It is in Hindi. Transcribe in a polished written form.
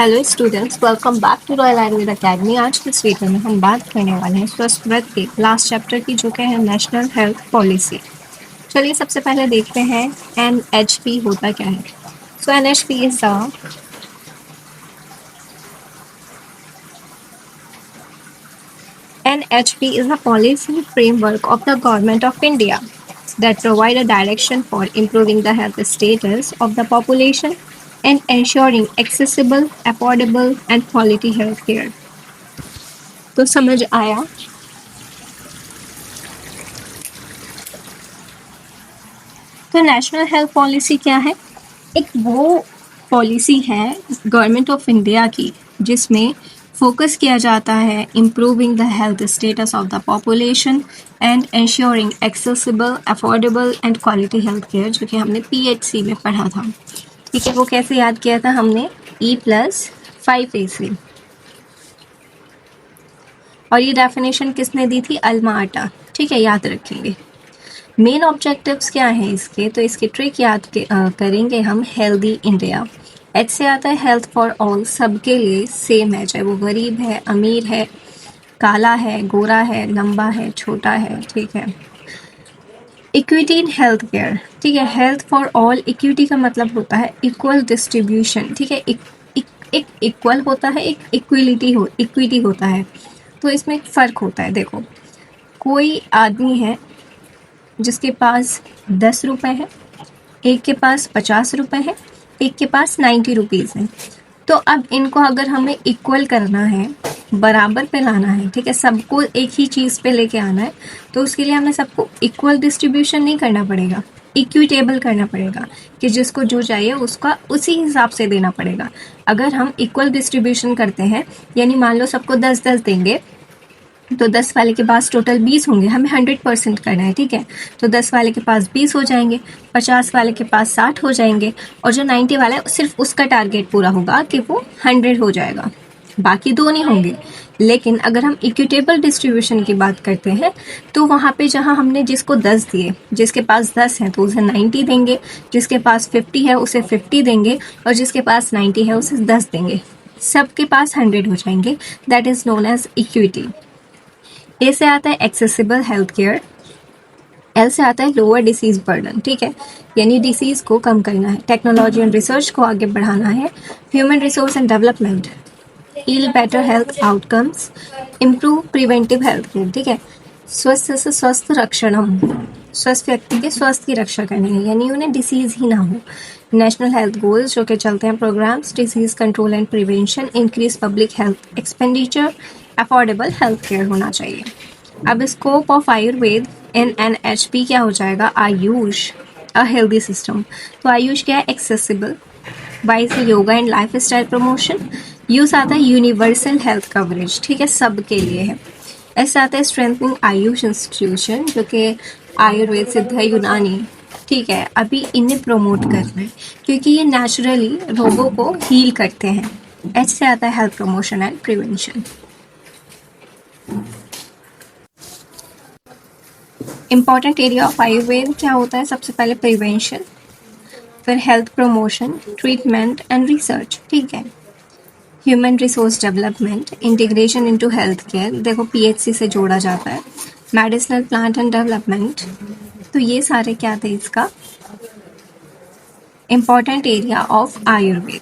Hello students, welcome back to royal Ayurveda academy. आज के इस वीडियो में हम बात करने वाले हैं स्वस्थ व्रत के लास्ट चैप्टर की, जो कि है नेशनल हेल्थ पॉलिसी। चलिए सबसे पहले देखते हैं NHP होता क्या है। सो NHP is a policy framework of the government of India that provide a direction for improving the health status of the population and ensuring accessible, affordable and quality health care। तो समझ आया। तो नेशनल हेल्थ पॉलिसी क्या है? एक वो पॉलिसी है गवर्नमेंट ऑफ इंडिया की जिसमें फोकस किया जाता है improving the health status of the population and ensuring accessible, affordable and quality health care, जो कि हमने PHC में पढ़ा था। ठीक है, वो कैसे याद किया था हमने? E+5AC। और ये डेफिनेशन किसने दी थी? अल्मा-अटा। ठीक है, याद रखेंगे। मेन ऑब्जेक्टिव्स क्या हैं इसके? तो इसकी ट्रिक याद करेंगे हम। हेल्दी इंडिया, H से आता है हेल्थ फॉर ऑल, सबके लिए सेम है, चाहे वो गरीब है, अमीर है, काला है, गोरा है, लंबा है, छोटा है। ठीक है। इक्विटी इन हेल्थ केयर, ठीक है। हेल्थ फॉर ऑल, इक्विटी का मतलब होता है इक्वल डिस्ट्रीब्यूशन। ठीक है, एक इक्वल होता है, एक इक्विटी होता है। तो इसमें एक फ़र्क होता है। देखो, कोई आदमी है जिसके पास 10 रुपए है, एक के पास 50 रुपए है, एक के पास 90 रुपीज़ है। तो अब इनको अगर हमें इक्वल करना है, बराबर पे लाना है, ठीक है, सबको एक ही चीज़ पे लेके आना है, तो उसके लिए हमें सबको इक्वल डिस्ट्रीब्यूशन नहीं करना पड़ेगा, इक्विटेबल करना पड़ेगा कि जिसको जो चाहिए उसका उसी हिसाब से देना पड़ेगा। अगर हम इक्वल डिस्ट्रीब्यूशन करते हैं, यानी मान लो सबको 10-10 देंगे, तो 10 वाले के पास टोटल 20 होंगे, हमें 100% करना है। ठीक है, तो 10 वाले के पास 20 हो जाएंगे, 50 वाले के पास 60 हो जाएंगे, और जो 90 वाला है सिर्फ उसका टारगेट पूरा होगा कि वो 100 हो जाएगा, बाकी दो नहीं होंगे। लेकिन अगर हम इक्विटेबल डिस्ट्रीब्यूशन की बात करते हैं, तो वहाँ पे जहाँ हमने जिसको 10 दिए, जिसके पास 10 है तो उसे 90 देंगे, जिसके पास 50 है उसे 50 देंगे, और जिसके पास 90 है उसे 10 देंगे, सबके पास 100 हो जाएंगे। That is known as equity. A से आता है एक्सेसिबल हेल्थ केयर, एल से आता है लोअर डिसीज बर्डन। ठीक है, यानी डिसीज को कम करना है, टेक्नोलॉजी एंड रिसर्च को आगे बढ़ाना है, human resource and development, yield better health outcomes, improve preventive health care. ठीक है, स्वस्थ से स्वस्थ रक्षणम, स्वस्थ व्यक्ति के स्वास्थ्य की रक्षा करनी है, यानी उन्हें डिसीज ही ना हो। नेशनल हेल्थ गोल्स जो कि चलते हैं programs, disease control and prevention, increase public health expenditure, affordable health care होना चाहिए। अब scope of Ayurveda in NHP क्या हो जाएगा? AYUSH, a healthy system. तो आयुष क्या है? एक्सेसिबल, बाई से yoga and lifestyle promotion. Use आता है यूनिवर्सल हेल्थ कवरेज, ठीक है, सबके लिए है। ऐसे आता है स्ट्रेंथनिंग आयुष इंस्टीट्यूशन, जो कि आयुर्वेद, सिद्ध, यूनानी, ठीक है, अभी इन्हें प्रमोट करना है क्योंकि ये नेचुरली रोगों को हील करते हैं। H से आता है health promotion and prevention. Important area of Ayurveda क्या होता है? सबसे पहले प्रिवेंशन, फिर health promotion, treatment and research. ठीक है, human resource development, integration into health care, देखो PHC से जोड़ा जाता है, मेडिसिनल प्लांट एंड डेवलपमेंट। तो ये सारे क्या थे इसका इम्पॉर्टेंट एरिया ऑफ आयुर्वेद।